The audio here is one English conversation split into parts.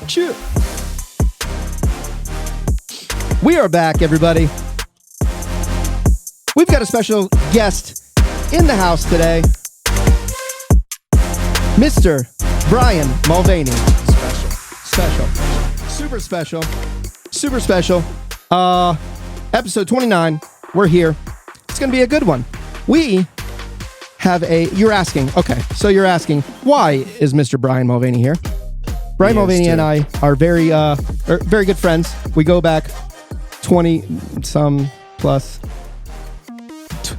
Chew. We are back, everybody. We've got a special guest in the house today, Mr. Brian Mulvaney. Super special. Episode 29. We're here. It's going to be a good one. We have you're asking, why is Mr. Brian Mulvaney here? Brian Mulvaney and I are very good friends. We go back 20-some plus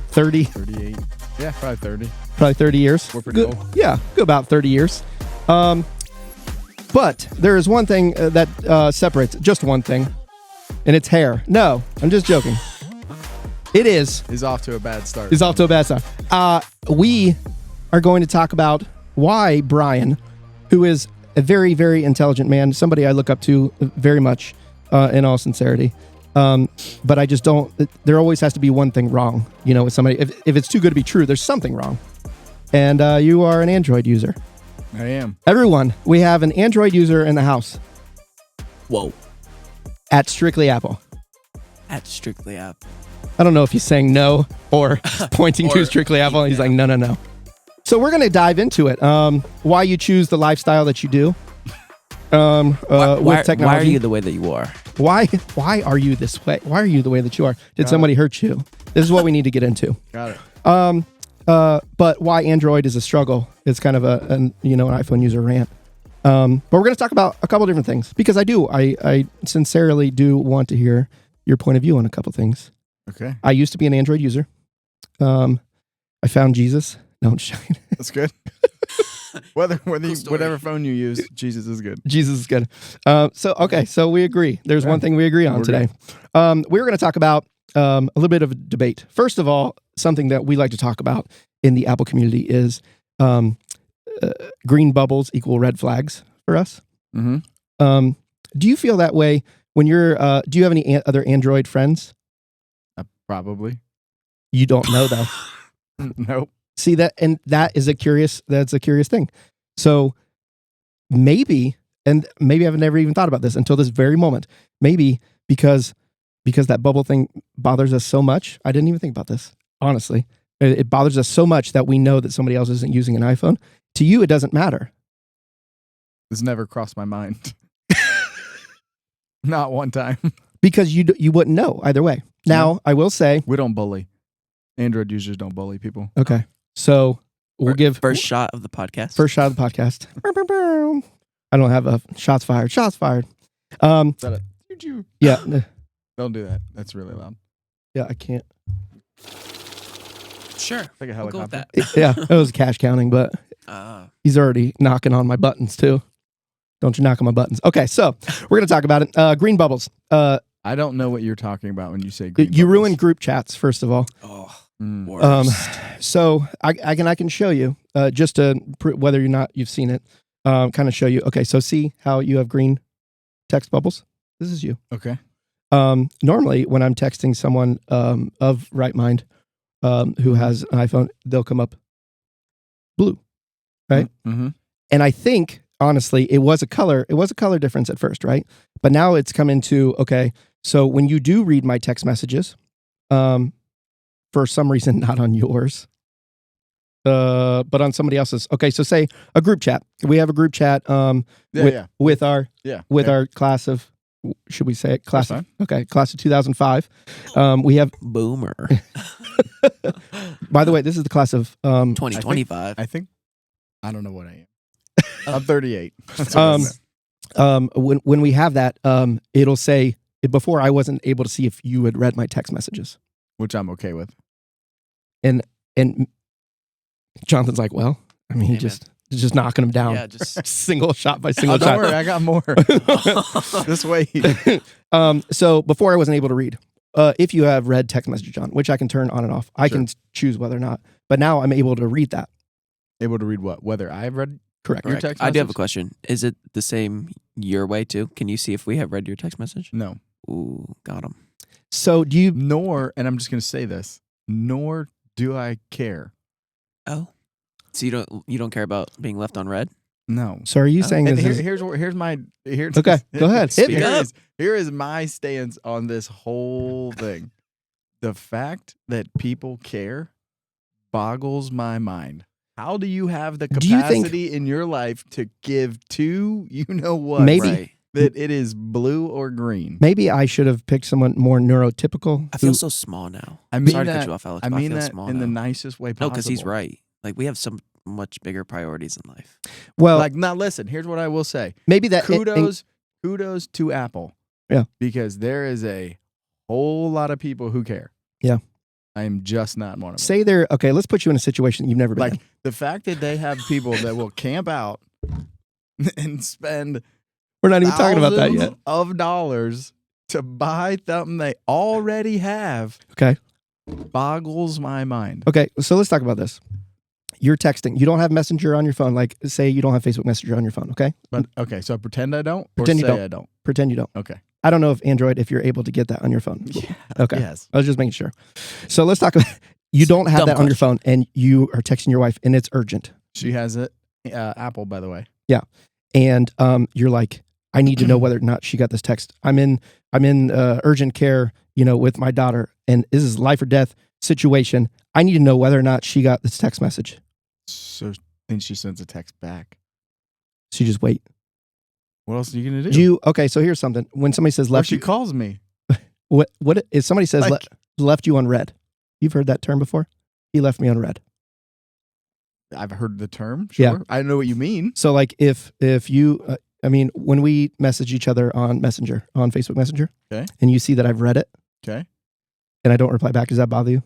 30. 38. Yeah, probably 30. Probably 30 years. We're pretty old. Yeah, good about 30 years. But there is one thing that separates, just one thing, and it's hair. No, I'm just joking. It is. He's off to a bad start. We are going to talk about why Brian, who is a very, very intelligent man, somebody I look up to very much, in all sincerity. But I just don't, there always has to be one thing wrong, with somebody. If it's too good to be true, there's something wrong. And you are an Android user. I am. Everyone, we have an Android user in the house. Whoa. At Strictly Apple. At Strictly Apple. I don't know if he's saying no or pointing to Strictly Apple. He's like, no. So we're going to dive into it. Why you choose the lifestyle that you do with technology. Why are you the way that you are? Why are you this way? Why are you the way that you are? Did somebody hurt you? This is what we need to get into. Got it. But why Android is a struggle. It's kind of an iPhone user rant. But we're going to talk about a couple different things because I sincerely do want to hear your point of view on a couple things. Okay. I used to be an Android user. I found Jesus. No, I'm just joking. That's good. Whatever phone you use, Jesus is good. Jesus is good. So we agree. There's one thing we agree on today. We're going to talk about a little bit of a debate. First of all, something that we like to talk about in the Apple community is green bubbles equal red flags for us. Mm-hmm. Do you feel that way when you're? Do you have any other Android friends? Probably. You don't know though. Nope. See that, and that's a curious thing. So maybe I've never even thought about this until this very moment. Maybe because that bubble thing bothers us so much. I didn't even think about this, honestly. It bothers us so much that we know that somebody else isn't using an iPhone. To you, it doesn't matter. This never crossed my mind. Not one time. Because you wouldn't know either way. Now, I will say... We don't bully. Android users don't bully people. Okay. So, we'll give... First shot of the podcast. I don't have a shots fired. Is that a... Yeah. Don't do that. That's really loud. Yeah, I can't. Sure. Like a helicopter. We'll go with that. Yeah, it was cash counting, but he's already knocking on my buttons, too. Don't you knock on my buttons. Okay, so we're going to talk about it. Green bubbles. I don't know what you're talking about when you say green You bubbles. Ruin group chats, first of all. Oh, Mm. worst. So I can show you, just to whether or not you've seen it, kind of show you. Okay, so see how you have green text bubbles? This is you. Okay. Normally, when I'm texting someone of right mind who has an iPhone, they'll come up blue, right? Mm-hmm. And I think, honestly, it was a color difference at first, right? But now it's come into, okay, so when you do read my text messages, for some reason, not on yours, but on somebody else's. Okay, so say a group chat. We have a group chat with our class of, should we say it? Class of 2005. We have Boomer. By the way, this is the class of 2025. I think I don't know what I am. I'm 38. When we have that, it'll say, before I wasn't able to see if you had read my text messages. Which I'm okay with. And Jonathan's like, well, I mean, just knocking him down. Yeah, just single shot by single shot. Don't worry, I got more. This way. So before I wasn't able to read. If you have read text message on, which I can turn on and off, I can choose whether or not. But now I'm able to read that. Able to read what? Whether I've read Correct. your text message? I do have a question. Is it the same your way too? Can you see if we have read your text message? No. Ooh, got him. So do you... Nor, and I'm just going to say this, nor do I care. Oh. So you don't care about being left on red? No. So are you saying And this is here's my okay? Go ahead. Hit me. Here is my stance on this whole thing. The fact that people care boggles my mind. How do you have the Do you think- capacity in your life to give to you know what? Maybe- Right. That it is blue or green. Maybe I should have picked someone more neurotypical. I feel who- so small now. I mean Sorry to that, cut you off, Alex. I but mean feel that small in now. the nicest way possible. No, because he's right. Like we have some much bigger priorities in life. well, Like, now listen, here's what I will say. maybe that Kudos to Apple. Yeah. Because there is a whole lot of people who care. Yeah. I am just not one of them. say they're okay. Let's put you in a situation you've never been Like in. the fact that they have people that will camp out and spend We're not even talking about that yet. thousands of dollars to buy something they already have Okay. boggles my mind. Okay. So let's talk about this. You're texting. You don't have Messenger on your phone. Like, say you don't have Facebook Messenger on your phone. Okay. But okay, so pretend I don't. Pretend or you say don't. I don't. Pretend you don't. Okay. I don't know if Android, if you're able to get that on your phone. Yeah. Okay. Yes. I was just making sure. So let's talk about. You don't have Dumb that on your phone, and you are texting your wife, and it's urgent. She has it. Apple, by the way. And you're like, I need to know whether or not she got this text. I'm in urgent care, with my daughter, and this is life or death situation. I need to know whether or not she got this text message. So then she sends a text back. So you just wait. What else are you gonna do? Okay, so here's something. When somebody says Or left she you, calls me. what if somebody says Like- left you on red? You've heard that term before? He left me on red. I've heard the term. Yeah. Sure. I know what you mean. So like if you, when we message each other on Messenger, on Facebook Messenger, Okay. and you see that I've read it Okay. and I don't reply back, does that bother you?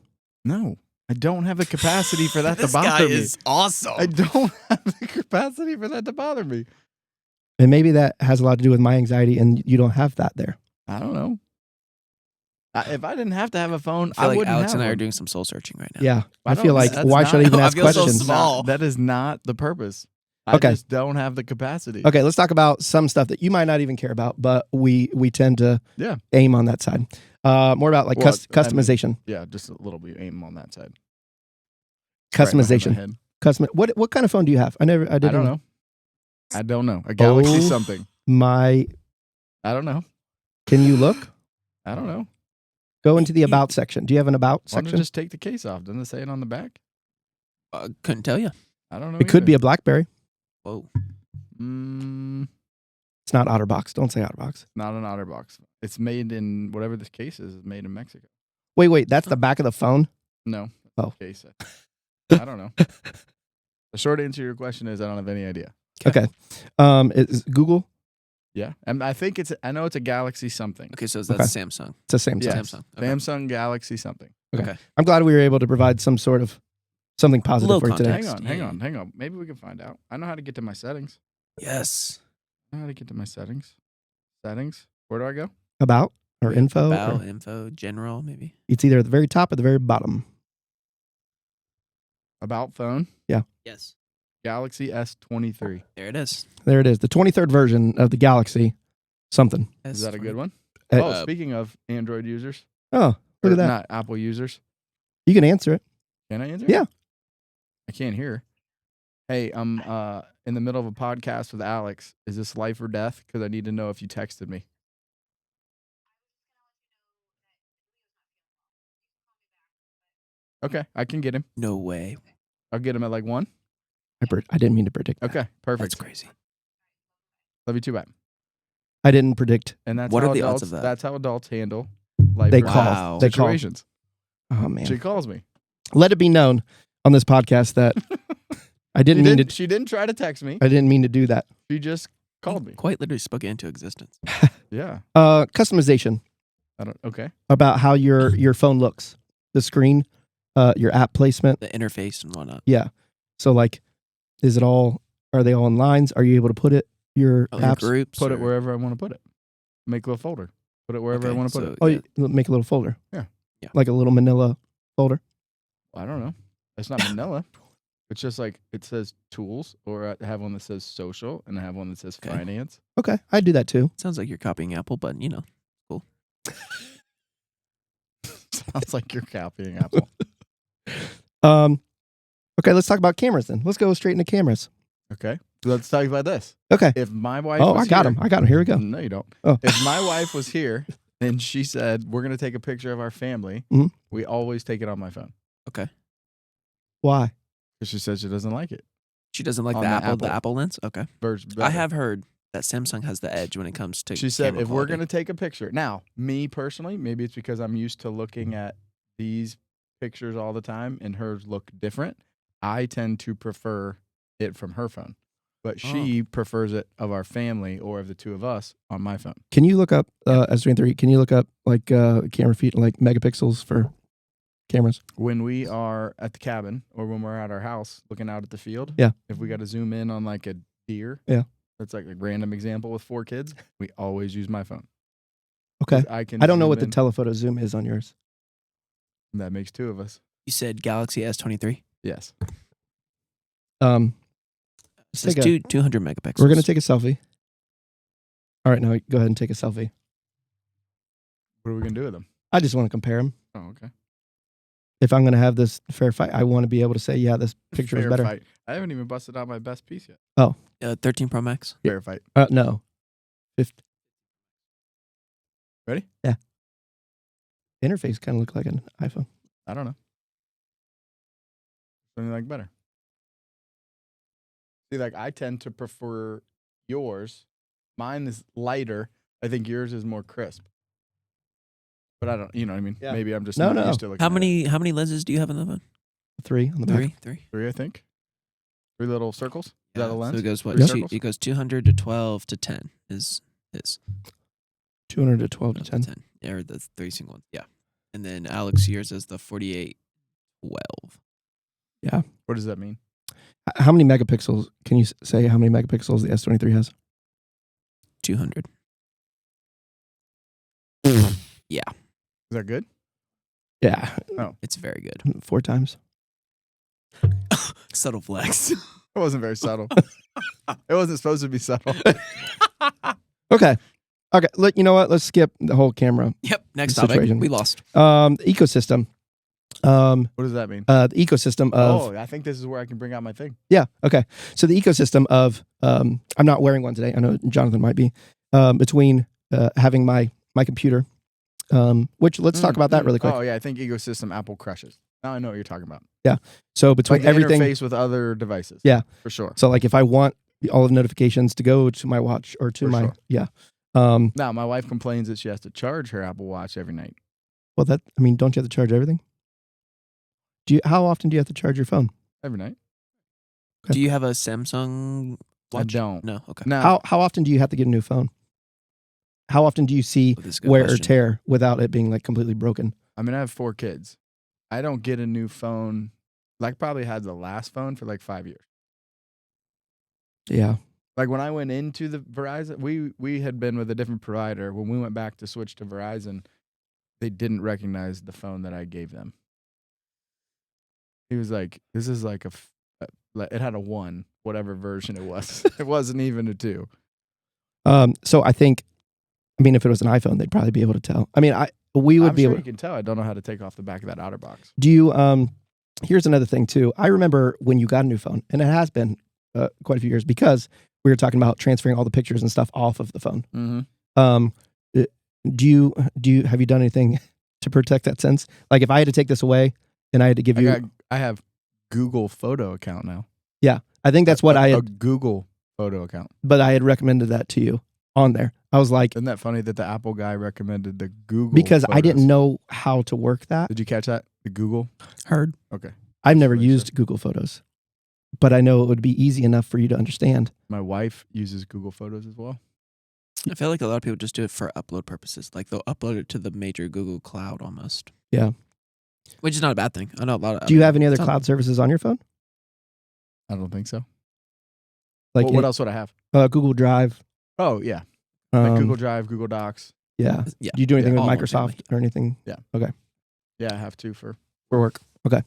No, I don't have the capacity for that This to bother guy me. is awesome. I don't have the capacity for that to bother me. And maybe that has a lot to do with my anxiety, and you don't have that there. I don't know. If I didn't have to have a phone, I feel like wouldn't Alex have and I are one. doing some soul searching right now. Yeah, I don't- feel like that's why not- should I even I ask feel so questions? small. That is not the purpose. I Okay. just don't have the capacity. Okay, let's talk about some stuff that you might not even care about, but we tend to Yeah. aim on that side. More about like Well, I mean, customization. Yeah, just a little bit aim on that side. Right behind my Customization. head. What kind of phone do you have? I I don't know. I don't know. A Galaxy Oh. something. My, I don't know. can you look? I don't know. Go into the about section. Do you have an about Why don't section? you just take the case off? Doesn't it say it on the back? Couldn't tell you. I don't know. It could be a BlackBerry. Whoa. It's not OtterBox. Don't say OtterBox. Not an OtterBox. It's made in whatever this case is. It's made in Mexico. Wait. That's the back of the phone. No. Oh. Case. I don't know. The short answer to your question is I don't have any idea. Okay. Is Google? Yeah, and I think I know it's a Galaxy something. Okay, so that's Okay. Samsung. It's the same Yeah. size. Samsung. Okay. Samsung Galaxy something. Okay. I'm glad we were able to provide some sort of something positive Little for you today. context. Hang Yeah. on. Maybe we can find out. I know how to get to my settings. Yes. I know how to get to my settings. Settings. Where do I go? About or info. About or- info, general, maybe. it's either at the very top or the very bottom. About phone. Yes. Galaxy S23. There it is. There it is. The 23rd version of the Galaxy something. Is that a good one? Uh, Oh, speaking of Android users. Oh, look or at that. Not Apple users. You can answer it. Can I answer? Yeah. I can't hear. Hey, I'm in the middle of a podcast with Alex. Is this life or death? Because I need to know if you texted me. Okay, I can get him. No way. I'll get him at like 1. I didn't mean to predict. that. Okay, perfect. That's crazy. Love you too, bye. I didn't predict. And that's What how are the adults, odds of that? That's how adults handle life They or call. Wow. They call. situations. Oh man. She calls me. Let it be known on this podcast that I didn't mean to. She didn't try to text me. I didn't mean to do that. She just called me. Quite literally spoke it into existence. Yeah. Customization I don't. Okay. about how your phone looks, the screen, your app placement. The interface and whatnot. Yeah. So like, are they all in lines? Are you able to put your Oh, apps? groups. Put it or- wherever I want to put it. Make a little folder. Put it wherever I Okay, want to put so- it. Oh, yeah. you make a little folder. Yeah. Yeah. Like a little manila folder. I don't know. It's not vanilla. It's just like it says tools, or I have one that says social, and I have one that says Okay. finance. Okay. I do that too. Sounds like you're copying Apple, but Sounds like you're copying Apple. Okay. Let's talk about cameras then. Let's go straight into cameras. Okay. Let's talk about this. Okay. If my wife Oh, was I got here, him. I got him. Here we go. No, you don't. Oh. If my wife was here and she said, we're going to take a picture of our family, Mhm. we always take it on my phone. Okay. Why? Because she says she doesn't like it. She doesn't like On the the Apple Apple. lens? Okay. Versus I better. have heard that Samsung has the edge when it comes to She said, camera if we're quality. going to take a picture. Now, me personally, maybe it's because I'm used to looking at these pictures all the time and hers look different. I tend to prefer it from her phone. But she prefers it of our family or of the two of us on my phone. Can you look up S23? Can you look up like camera feet, like megapixels for cameras? When we are at the cabin or when we're at our house looking out at the field, Yeah. If we got to zoom in on like a deer, Yeah. That's like a random example with 4 kids, we always use my phone. Okay. 'Cause I I don't know zoom what the in. telephoto zoom is on yours. That makes 2 of us. You said Galaxy S23? Yes. Let's It's take a- 200 megapixels. We're gonna take a selfie. All right, now go ahead and take a selfie. What are we going to do with them? I just want to compare them. Oh, okay. If I'm gonna have this fair fight, I want to be able to say, yeah, this picture is Fair better. fight. I haven't even busted out my best piece yet. 13 Pro Max. Fair fight. No. 50. Ready? Yeah. Interface kind of look like an iPhone. I don't know. Something like better. See, like I tend to prefer yours. Mine is lighter. I think yours is more crisp. But I don't, you know what I mean? Yeah. Maybe I'm just No, not no. used to looking How at many lenses do you have in the phone? 3 on the back. 3? it. 3, I think. 3 little circles. Is that a So lens? it goes what? Three Two- circles? it goes 200 to 12 to 10 is his. 200 to 12 to 10. Yeah, or the 3 single ones. Yeah. And then Alex yours is the 48 12. What does that mean? How many megapixels? Can you say how many megapixels the S23 has? 200. Is that good? Yeah, It's very good. 4 times. Subtle flex. It wasn't very subtle. It wasn't supposed to be subtle. Okay. You know what? Let's skip the whole camera. Yep. Next Situation. topic. We lost. Ecosystem. What does that mean? The ecosystem of Oh, I think this is where I can bring out my thing. yeah. Okay. So the ecosystem of I'm not wearing one today. I know Jonathan might be between having my computer. Which let's talk about that really quick. Oh, yeah. I think ecosystem Apple crushes. Now I know what you're talking about. So between Like the everything, interface with other devices. Yeah. For sure. so like if I want all of the notifications to go to my watch or to For my sure. yeah. Now, my wife complains that she has to charge her Apple Watch every night. Well, don't you have to charge everything? How often do you have to charge your phone? Every night? Okay. Do you have a Samsung watch? I don't. No. Okay. No. How often do you have to get a new phone? How often do you see Oh, this is a good wear or question. tear without it being like completely broken? I mean, I have 4 kids. I don't get a new phone. Like, probably had the last phone for like 5 years. Yeah. Like, when I went into the Verizon, we had been with a different provider. When we went back to switch to Verizon, they didn't recognize the phone that I gave them. He was like, this is like it had a 1, whatever version it was. It wasn't even a 2. So I think, if it was an iPhone, they'd probably be able to tell. We would I'm be sure able. you can tell. I don't know how to take off the back of that outer box. Do you? Here's another thing too. I remember when you got a new phone, and it has been quite a few years because we were talking about transferring all the pictures and stuff off of the phone. Mm-hmm. Have you done anything to protect that sense? Like if I had to take this away and I had to give you, I have Google photo account now. I think that's what I A had, Google photo account. but I had recommended that to you on there. I was like, Isn't that funny that the Apple guy recommended the Google? because I didn't photos? know how to work that. Did you catch that? The Google? Heard. Okay. I've never That's what he used Google Photos, but I know it would be easy enough for you to understand. My wife uses Google Photos as well. I feel like a lot of people just do it for upload purposes. Like they'll upload it to the major Google Cloud almost. Yeah. Which is not a bad thing. I know a lot of. Do you have any other it's not- cloud services on your phone? I don't think so. Like What else would I have? Google Drive? Oh, yeah. Like Um, Google Drive, Google Docs. Yeah. Yeah. Do you do anything Yeah, with all in one Microsoft or anything Yeah, I have to for. for work? Okay.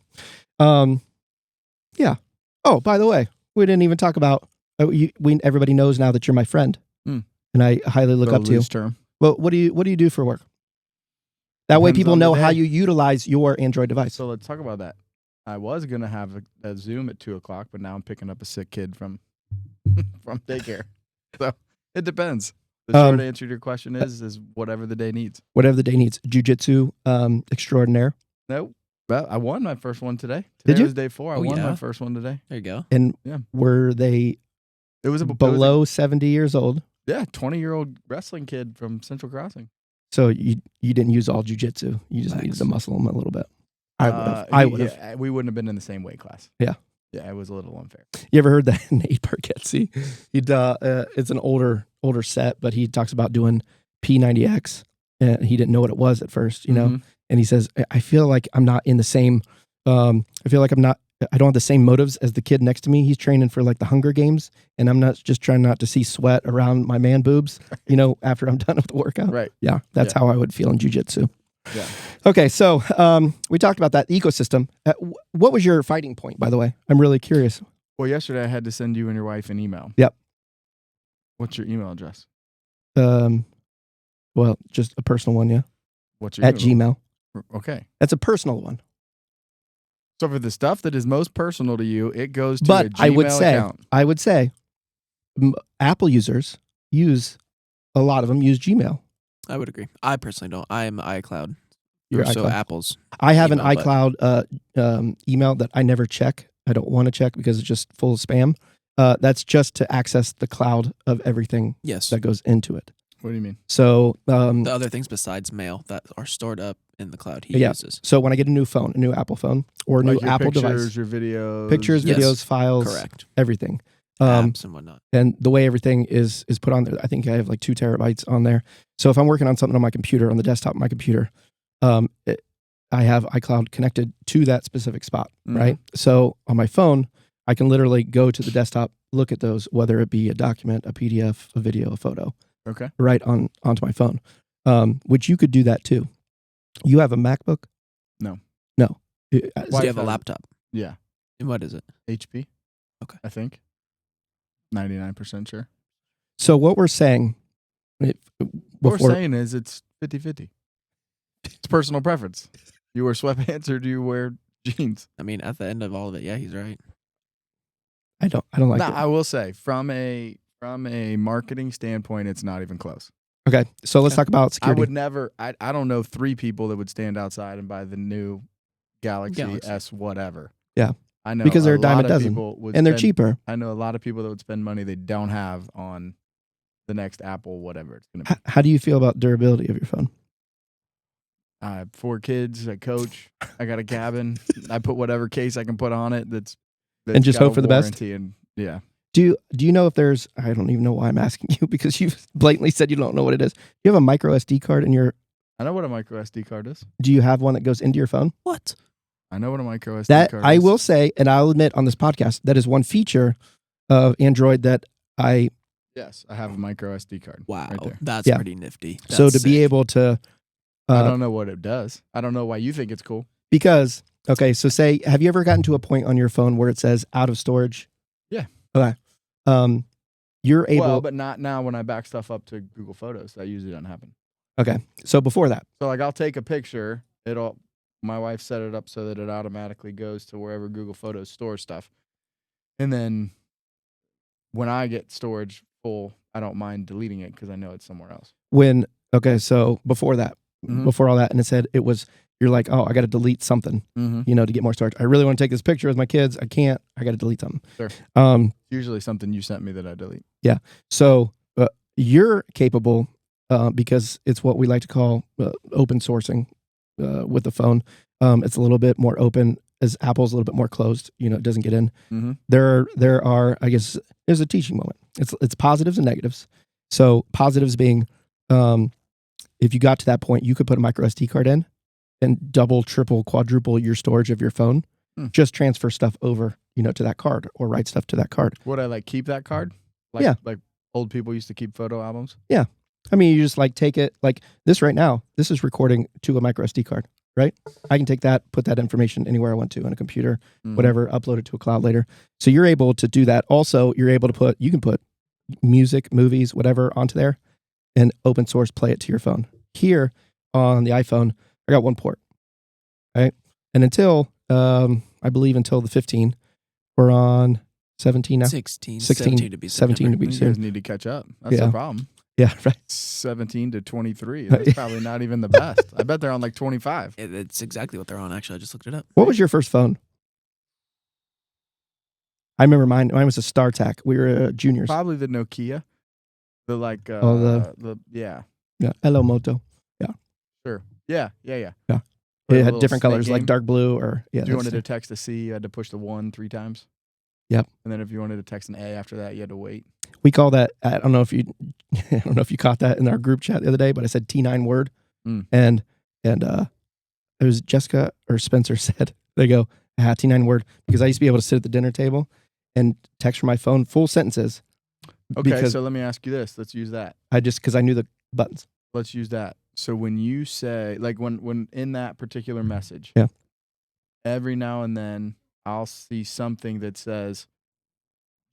Yeah. Oh, by the way, we didn't even talk about. Everybody knows now that you're my friend, Hmm. and I highly look the up to you. loose term. Well, what do you do for work? That way, Depends people on the know how day. you utilize your Android device. So let's talk about that. I was going to have a Zoom at 2:00, but now I'm picking up a sick kid from from daycare. So it depends. The short answer to your question is whatever the day needs. Whatever the day needs. Jiu-jitsu extraordinaire. Nope. Well, I won my first one today. Did Today you? was day 4. I won my first one today. There you go. And Yeah. were they It was below 70 years old? Yeah, 20-year-old wrestling kid from Central Crossing. So you didn't use all jiu-jitsu. You just needed to muscle them a little bit. I would have. Yeah, we wouldn't have been in the same weight class. Yeah. Yeah, it was a little unfair. You ever heard that Nate Bargatze? It's an older set, but he talks about doing P90X, and he didn't know what it was at first, you know. And he says, I feel like I'm not in the same. I feel like I don't have the same motives as the kid next to me. He's training for like the Hunger Games, and I'm not just trying not to see sweat around my man boobs, you know, after I'm done with the workout. Right. Yeah, that's how I would feel in jiu-jitsu. Yeah. Okay, so we talked about that ecosystem. What was your fighting point, by the way? I'm really curious. Well, yesterday I had to send you and your wife an email. Yep. What's your email address? Well, just a personal one, yeah. What's your at email? Gmail. Okay. That's a personal one. So for the stuff that is most personal to you, it goes to But a Gmail account. I would say Apple users a lot of them use Gmail. I would agree. I personally don't. I am iCloud. You're So iCloud. Apple's. I have email, an iCloud email that I never check. I don't want to check because it's just full of spam. That's just to access the cloud of everything Yes. that goes into it. What do you mean? So The other things besides mail that are stored up in the cloud he uses. So when I get a new phone, a new Apple phone, or a new Like your Apple pictures, device, your videos. pictures, Yes. videos, files, Correct. everything. Apps and whatnot. And the way everything is put on there, I think I have like 2 terabytes on there. So if I'm working on something on my computer, on the desktop of my computer, I have iCloud connected to that specific spot, right? So on my phone, I can literally go to the desktop, look at those, whether it be a document, a PDF, a video, a photo, Okay. right onto my phone, which you could do that too. You have a MacBook? No. Do you have a Wi-Fi. laptop? Yeah. And what is it? HP. Okay. I think. 99% sure. So what we're saying, What we're saying is it's 50-50. It's personal preference. You wear sweatpants or do you wear jeans? I mean, at the end of all of it, yeah, he's right. I don't like Nah, it. I will say from a marketing standpoint, it's not even close. Okay, so let's talk about security. I would never. I don't know 3 people that would stand outside and buy the new Galaxy S whatever. Yeah. I know Because they're a dime a lot of dozen, people would and they're spend- cheaper. I know a lot of people that would spend money they don't have on the next Apple whatever it's going to be. How do you feel about durability of your phone? I have 4 kids. I coach. I got a cabin. I put whatever case I can put on it. That's And just got hope a for the best? warranty and yeah. Do you know if there's? I don't even know why I'm asking you because you blatantly said you don't know what it is. Do you have a micro SD card in your? I know what a micro SD card is. Do you have one that goes into your phone? What? I know what a micro SD That card I is. will say, and I'll admit on this podcast, that is one feature of Android that I. Yes, I have a micro SD card. Wow. Right there. That's Yeah. pretty nifty. So That's to be sick. able to, I don't know what it does. I don't know why you think it's cool. because okay, so say, have you ever gotten to a point on your phone where it says out of storage? Yeah. Okay. You're able. Well, but not now when I back stuff up to Google Photos. That usually doesn't happen. Okay. So before that, So like I'll take a picture. My wife set it up so that it automatically goes to wherever Google Photos stores stuff. And then when I get storage full, I don't mind deleting it because I know it's somewhere else. so before that, before all that, and it said it was, you're like, oh, I got to delete something, Mm-hmm. to get more storage. I really want to take this picture with my kids. I can't. I got to delete something. Sure. Usually something you sent me that I delete. So you're capable because it's what we like to call open sourcing with the phone. It's a little bit more open as Apple's a little bit more closed. It doesn't get in. Mm-hmm. There are, I guess, there's a teaching moment. It's positives and negatives. So positives being, if you got to that point, you could put a micro SD card in and double, triple, quadruple your storage of your phone. Just transfer stuff over, to that card or write stuff to that card. Would I keep that card? Yeah. Like old people used to keep photo albums. I mean, you just take it like this right now. This is recording to a micro SD card, right? I can take that, put that information anywhere I want to on a computer, whatever, upload it to a cloud later. So you're able to do that. Also, you're able to you can put music, movies, whatever onto there and open source play it to your phone. Here on the iPhone, I got one port, right? And until, I believe until the 15, we're on 17 now. 16, 16, 17 to be 17 to be You soon. guys need to catch up. That's Yeah. the problem. Yeah, right. 17 to 23. That's probably not even the best. I bet they're on like 25. It's exactly what they're on. Actually, I just looked it up. What was your first phone? I remember mine. Mine was a StarTAC. We were juniors. Probably the Nokia. The like, yeah, Yeah, Hello Moto. sure. Yeah. It Or a had little different snake colors, like game. dark blue or yeah. If you wanted that's- to text a C, you had to push the 1 3 times. Yep. And then if you wanted to text an A after that, you had to wait. We call that. I don't know if you caught that in our group chat the other day, but I said T9 word, and it was Jessica or Spencer said they go T9 word because I used to be able to sit at the dinner table and text from my phone full sentences. Okay, because so let me ask you this. Let's use that. because I knew the buttons. Let's use that. So when you say, like when in that particular message, Yeah. every now and then I'll see something that says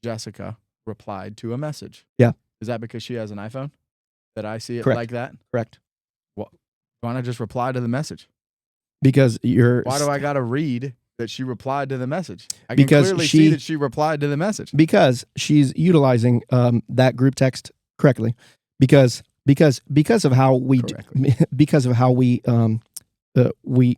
Jessica replied to a message. Yeah. Is that because she has an iPhone that I see it Correct. like that? Correct. Why not just reply to the message? Because you're Why do I got to read that she replied to the message? I can Because clearly she- see that she replied to the message. because she's utilizing that group text correctly because of how we Correctly. because of how we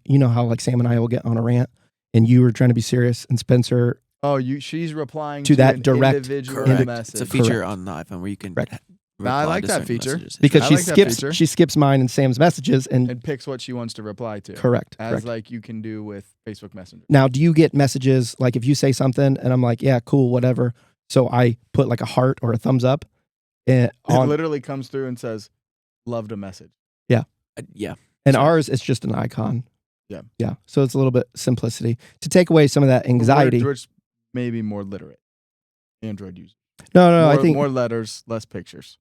you know how like Sam and I will get on a rant and you were trying to be serious and Spencer Oh, she's replying To that an direct- individual Correct. message. It's a feature Correct. on the iPhone where you can. Correct. I reply like to that certain feature. messages. because I she like that skips feature. she skips mine and Sam's messages and picks what she wants to reply to. correct. As correct. like you can do with Facebook Messenger. Now, do you get messages like if you say something and I'm like, yeah, cool, whatever. So I put like a heart or a thumbs up It on literally comes through and says, "Loved a message." Yeah. and so- ours it's just an icon. Yeah. Yeah. So it's a little bit simplicity to take away some of that anxiety. Which maybe more literate. Android user. No, more, I think more letters, less pictures.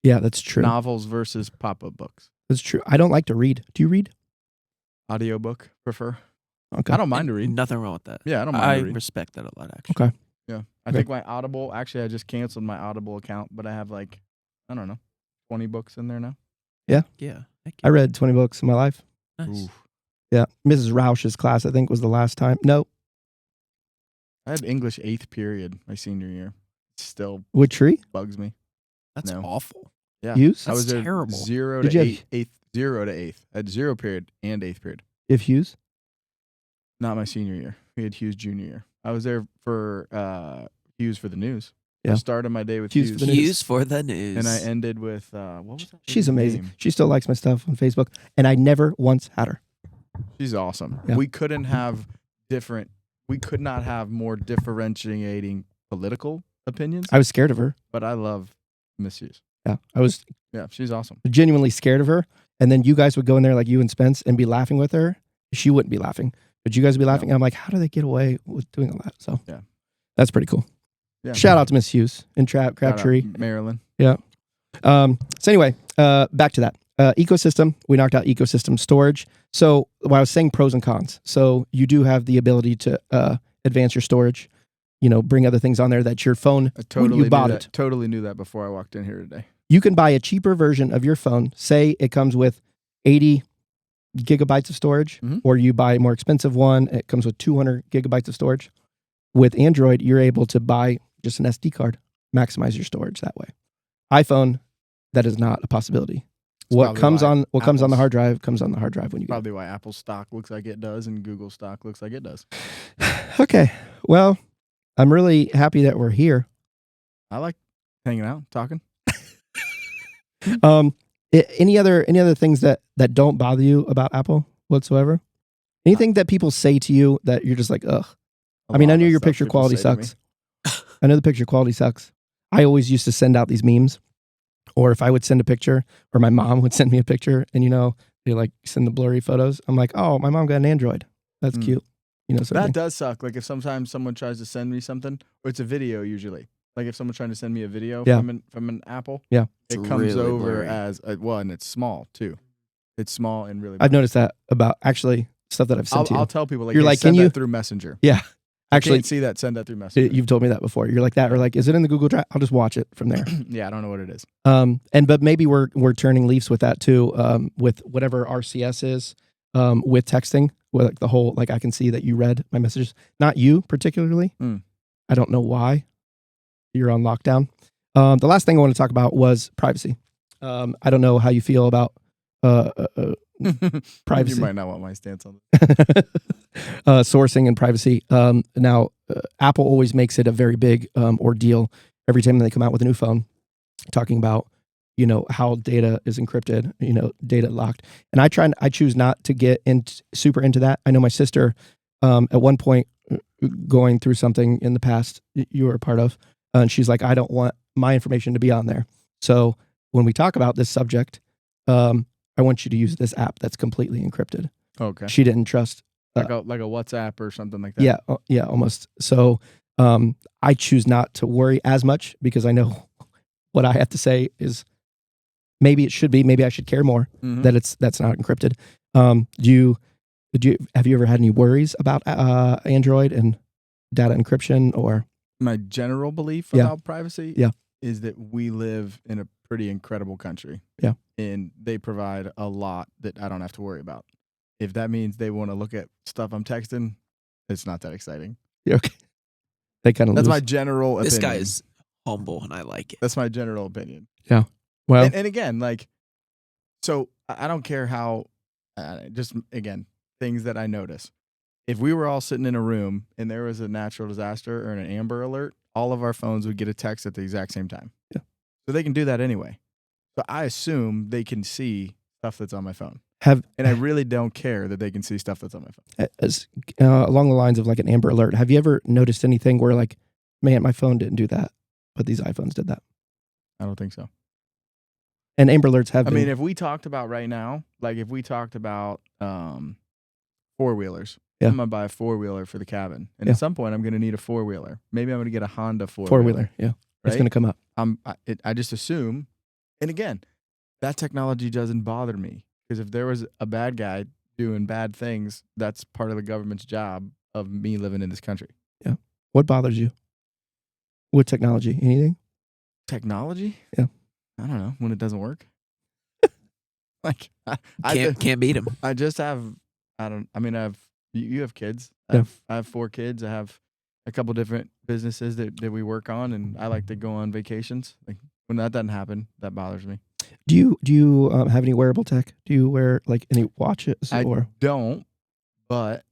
yeah, that's true. Novels versus pop-up books. That's true. I don't like to read. Do you read? Audiobook, prefer. Okay. I don't mind to read. Nothing wrong with that. Yeah, I don't mind I to read. respect that a lot, actually. Okay. Yeah. I Okay. think my Audible, actually I just canceled my Audible account, but I have like, I don't know, 20 books in there now. Yeah. Heck I read 20 books in my life. yeah. Nice. Ooh. Yeah. Mrs. Roush's class, I think, was the last time. No. I had English 8th period my senior year. Still Wood tree? bugs me. That's No. awful. Yeah. Hughes? I was That's there terrible. 0 Did to you 8, 8th, 0 to 8th. I had 0 period and 8th period. If Hughes? Not my senior year. We had Hughes junior year. I was there for Hughes for the news. Yeah. I started my day with Hughes Hughes. for the news. Hughes for the news. And I ended with, what was that? She's lady's amazing. name? She still likes my stuff on Facebook. And I never once had her. She's awesome. Yeah. We could not have more differentiating political opinions, I was scared of her. but I love Miss Hughes. Yeah. I was Yeah, she's awesome. genuinely scared of her. And then you guys would go in there like you and Spence and be laughing with her. She wouldn't be laughing, but you guys would be laughing. And I'm like, how do they get away with doing all that? So Yeah. that's pretty cool. Yeah. Shout out to Miss Hughes and Shout out Crabtree. Maryland. So anyway, back to that. Ecosystem, we knocked out ecosystem storage. So while I was saying pros and cons, so you do have the ability to advance your storage, bring other things on there that your phone, I totally you bought knew it. that. Totally knew that before I walked in here today. You can buy a cheaper version of your phone. Say it comes with 80 gigabytes of storage, Mhm. or you buy a more expensive one. It comes with 200 gigabytes of storage. With Android, you're able to buy just an SD card, maximize your storage that way. iPhone, that is not a possibility. What probably comes why on the Apple's- hard drive comes on the hard drive when you get Probably why Apple stock looks like it does and Google stock looks like it does. it. Okay. Well, I'm really happy that we're here. I like hanging out, talking. Any other things that don't bother you about Apple whatsoever? Anything that people say to you that you're just like, ugh. A I mean, lot I of know that your stuff picture people quality say to me. sucks. I know the picture quality sucks. I always used to send out these memes, or if I would send a picture, or my mom would send me a picture, and they like send the blurry photos. I'm like, oh, my mom got an Android. That's Mm. cute. Sort of That thing. does suck. Like if sometimes someone tries to send me something, or it's a video usually. Like if someone's trying to send me a video Yeah. from an Apple, Yeah. it It's comes really over blurry. as and it's small too. It's small and really. I've blurry. noticed that about actually stuff that I've sent to you. I'll tell people like, You're hey, like, send can that you- through Messenger. Yeah. I Actually, can't see that. Send that through Messenger. you've told me that before. You're like that, or like, is it in the Google Drive? I'll just watch it from there. Yeah, I don't know what it is. But maybe we're turning leaves with that too. With whatever RCS is, with texting, with like the whole, like I can see that you read my messages, not you particularly. Mm. I don't know why you're on lockdown. The last thing I want to talk about was privacy. I don't know how you feel about privacy. You might not want my stance on it. Sourcing and privacy. Now, Apple always makes it a very big ordeal every time they come out with a new phone, talking about how data is encrypted, data locked. And I choose not to get super into that. I know my sister, at one point, going through something in the past you were a part of, and she's like, I don't want my information to be on there. So when we talk about this subject, I want you to use this app that's completely encrypted. Okay. She didn't trust. Like a WhatsApp or something like that. Yeah, almost. So I choose not to worry as much because I know what I have to say is maybe it should be. Maybe I should care more that that's not encrypted. Have you ever had any worries about Android and data encryption or? My general belief about privacy is that we live in a pretty incredible country. Yeah. And they provide a lot that I don't have to worry about. If that means they want to look at stuff I'm texting, it's not that exciting. Yeah, okay. They kind of That's my general opinion. This guy is humble and I like it. That's my general opinion. Yeah. Well, and again, so I don't care how, just again, things that I notice. If we were all sitting in a room and there was a natural disaster or an Amber Alert, all of our phones would get a text at the exact same time. Yeah. So they can do that anyway. So I assume they can see stuff that's on my phone. And I really don't care that they can see stuff that's on my phone. As along the lines of like an Amber Alert, have you ever noticed anything where like, man, my phone didn't do that, but these iPhones did that? I don't think so. And Amber Alerts have been. I mean, if we talked about right now, like if we talked about four-wheelers, I'm going to buy a four-wheeler for the cabin. And at some point, I'm going to need a four-wheeler. Maybe I'm going to get a Honda four-wheeler. Yeah. Right? It's going to come up. I just assume, and again, that technology doesn't bother me. Because if there was a bad guy doing bad things, that's part of the government's job of me living in this country. Yeah. What bothers you with technology? Anything? Technology? Yeah. I don't know. When it doesn't work. Can't beat him. I just have, you have kids. Yeah. I have 4 kids. I have a couple different businesses that we work on, and I like to go on vacations. Like when that doesn't happen, that bothers me. Do you have any wearable tech? Do you wear like any watches? I don't, but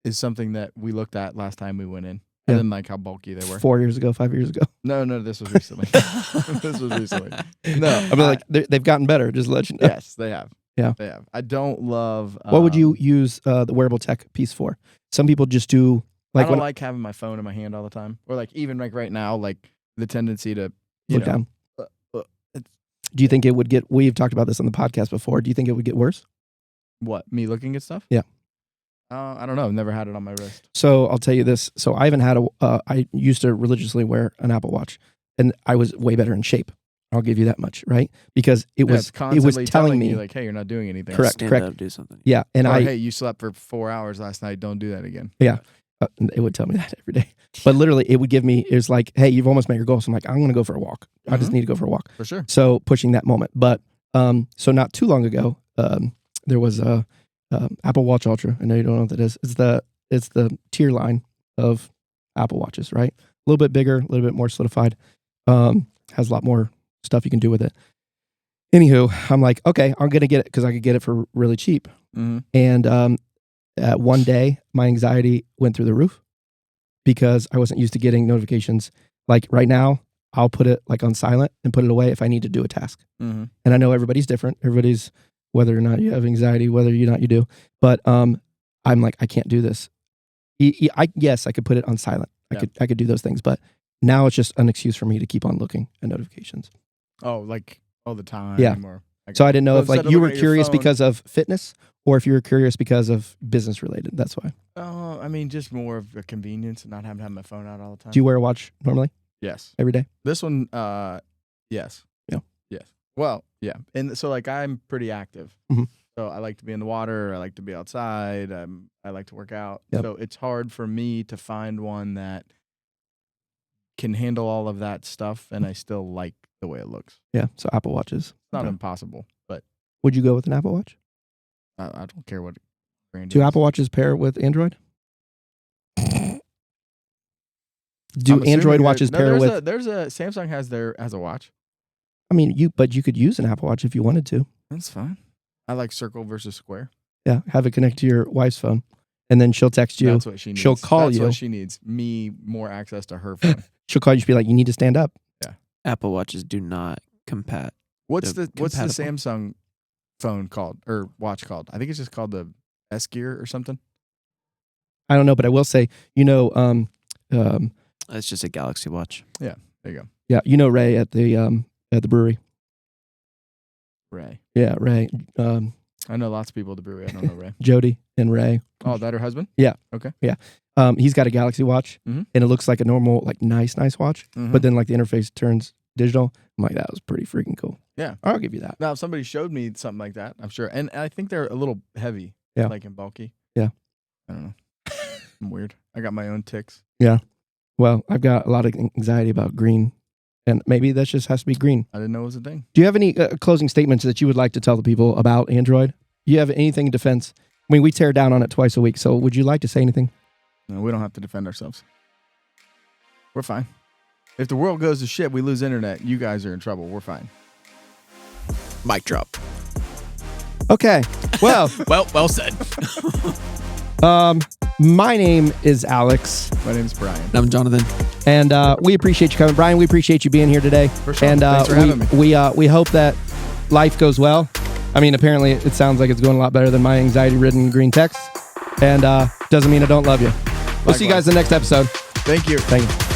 it's something that we looked at last time we went in. I didn't like how bulky they were. 4 years ago, 5 years ago. No, this was recently. No, I mean, like they've gotten better. Just to let you know. Yes, they have. Yeah, they have. I don't love. What would you use the wearable tech piece for? Some people just do. Like I don't like having my phone in my hand all the time, or like even like right now, like the tendency to look down. Do you think it would get? We've talked about this on the podcast before. Do you think it would get worse? What, me looking at stuff? Yeah. I don't know. I've never had it on my wrist. So I'll tell you this. So I haven't had I used to religiously wear an Apple Watch, and I was way better in shape. I'll give you that much, right? Because it was telling me like, hey, you're not doing anything. Correct. Up, do something. Yeah, and hey, you slept for 4 hours last night. Don't do that again. Yeah, it would tell me that every day. But literally, it would give me. It was like, hey, you've almost met your goal. So I'm like, I'm going to go for a walk. I just need to go for a walk. For sure. So pushing that moment, but so not too long ago, there was a Apple Watch Ultra. I know you don't know what that is. It's the tier line of Apple Watches, right? A little bit bigger, a little bit more solidified. Has a lot more stuff you can do with it. Anywho, I'm like, okay, I'm gonna get it because I could get it for really cheap. Mm-hmm. And one day, my anxiety went through the roof because I wasn't used to getting notifications. Like right now, I'll put it like on silent and put it away if I need to do a task. Mm-hmm. And I know everybody's different. Everybody's, whether or not you have anxiety, whether you do. But I'm like, I can't do this. Yes, I could put it on silent. I could do those things, but now it's just an excuse for me to keep on looking at notifications. Oh, like all the time. Yeah. So I didn't know if like you were curious because of fitness or if you were curious because of business related. That's why. I mean, just more of a convenience and not having to have my phone out all the time. Do you wear a watch normally? Yes. Every day? This one, yes. Yeah. Yes. Well, yeah. And so like I'm pretty active. Mm-hmm. So I like to be in the water. I like to be outside. I like to work out. Yep. So it's hard for me to find one that can handle all of that stuff, and I still like the way it looks. Yeah. So Apple Watches. It's not impossible, but would you go with an Apple Watch? I don't care what brand. Do Apple Watches pair with Android? Do I'm assuming Android that- watches no, pair there's with? There's a Samsung has a watch. I mean, you could use an Apple Watch if you wanted to. That's fine. I like circle versus square. Yeah, have it connect to your wife's phone, and then she'll text you. That's what she needs. She'll call That's you. what she needs. Me more access to her phone. She'll call you. She'll be like, "You need to stand up." Apple Watches do not compat. What's They're the compatible. Samsung phone called or watch called? I think it's just called the S Gear or something. I don't know, but I will say, It's just a Galaxy Watch. There you go. yeah, Ray at the brewery. Ray. Yeah, Ray, I know lots of people at the brewery. I don't know Ray. Jody, and Ray. Oh, that her husband? He's got a Galaxy Watch, Mhm. and it looks like a normal, like nice watch. Mhm. But then, like the interface turns digital. I'm like, that was pretty freaking cool. Yeah. I'll give you that. Now, if somebody showed me something like that, I'm sure. And I think they're a little heavy. Yeah. Like and bulky. Yeah. I don't know. I'm weird. I got my own ticks. Well, I've got a lot of anxiety about green, and maybe that just has to be green. I didn't know it was a thing. Do you have any closing statements that you would like to tell the people about Android? Do you have anything in defense? I mean, we tear down on it twice a week, so would you like to say anything? No, we don't have to defend ourselves. We're fine. If the world goes to shit, we lose internet. You guys are in trouble. We're fine. Mic drop. Okay. Well, Well said. my name is Alex, My name's Brian. I'm Jonathan. and we appreciate you coming. Brian, we appreciate you being here today. For sure. And Thanks for having me. we hope that life goes well. I mean, apparently it sounds like it's going a lot better than my anxiety-ridden green text. And doesn't mean I don't love you. We'll see you guys in the next episode. Thank you. Thank you.